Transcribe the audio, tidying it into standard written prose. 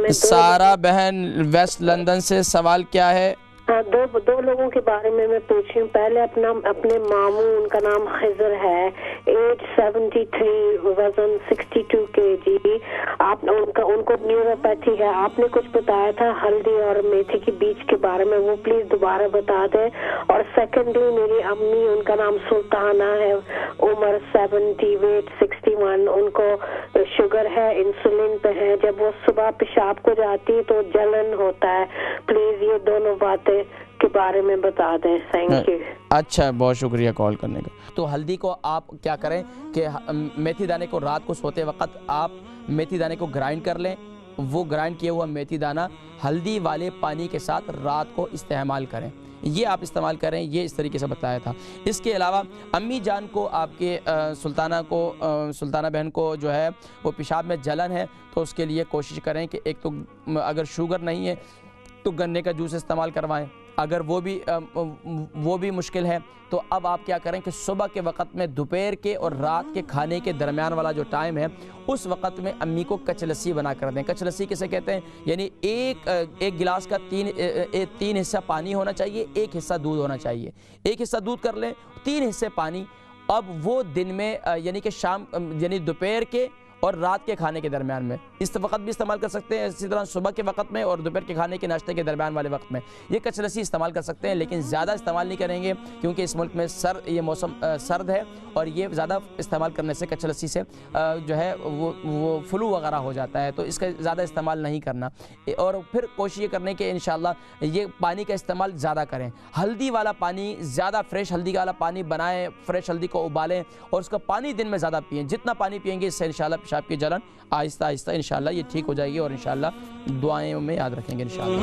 में सारा बहन वेस्ट लंदन से सवाल क्या है? दो लोगों के बारे में मैं पूछ रही हूँ। पहले अपने मामू, उनका नाम खिजर है, एज 73, वजन 62 kg। आप उनको न्यूरोपैथी है। आपने कुछ बताया था हल्दी और मेथी के बीज के बारे में, वो प्लीज दोबारा बता दें। और सेकेंडली मेरी अम्मी, उनका नाम सुल्ताना है, उम्र 70, वेट 61, उनको शुगर है, इंसुलिन पे है। जब वो सुबह पेशाब को जाती है तो जलन होता है। प्लीज ये दोनों बातें के बारे में बता दें। Thank you. अच्छा, बहुत शुक्रिया कॉल करने का। तो हल्दी को आप क्या करें कि मेथी दाने को रात को सोते वक्त आप मेथी दाने को ग्राइंड कर लें। वो ग्राइंड किया हुआ मेथी दाना हल्दी वाले पानी के साथ रात को इस्तेमाल करें। ये आप इस्तेमाल करें, ये इस तरीके से बताया था। इसके अलावा अम्मी जान को, आपके सुल्ताना बहन को जो है वो पेशाब में जलन है, तो उसके लिए कोशिश करें कि एक तो अगर शुगर नहीं है तो गन्ने का जूस इस्तेमाल करवाएं। अगर वो भी मुश्किल है तो अब आप क्या करें कि सुबह के वक़्त में, दोपहर के और रात के खाने के दरमियान वाला जो टाइम है, उस वक़्त में अम्मी को कचलस्सी बना कर दें। कचलस्सी किसे कहते हैं? यानी एक गिलास का तीन हिस्सा पानी होना चाहिए, एक हिस्सा दूध होना चाहिए। एक हिस्सा दूध कर लें, 3 हिस्से पानी। अब वो दिन में यानी कि शाम, यानी दोपहर के और रात के खाने के दरमियान में इस वक्त भी इस्तेमाल कर सकते हैं। इसी तरह सुबह के वक्त में और दोपहर के खाने के नाश्ते के दरमियान वाले वक्त में ये कचलस्सी इस्तेमाल कर सकते हैं, लेकिन ज़्यादा इस्तेमाल नहीं करेंगे क्योंकि इस मुल्क में ये मौसम सर्द है और ये ज़्यादा इस्तेमाल करने से कचलस्सी से जो है वो फ्लू वगैरह हो जाता है, तो इसका ज़्यादा इस्तेमाल नहीं करना। और फिर कोशिश ये करने के इंशाल्लाह ये पानी का इस्तेमाल ज़्यादा करें। हल्दी वाला पानी ज़्यादा, फ्रेश हल्दी वाला पानी बनाएं, फ्रेश हल्दी को उबालें और उसका पानी दिन में ज़्यादा पिएँ। जितना पानी पिएंगे इससे इंशाल्लाह पेशाब की जलन आहिस्ता आहिस्ता इंशाल्लाह ये ठीक हो जाएगी और इंशाल्लाह दुआएं में याद रखेंगे इंशाल्लाह।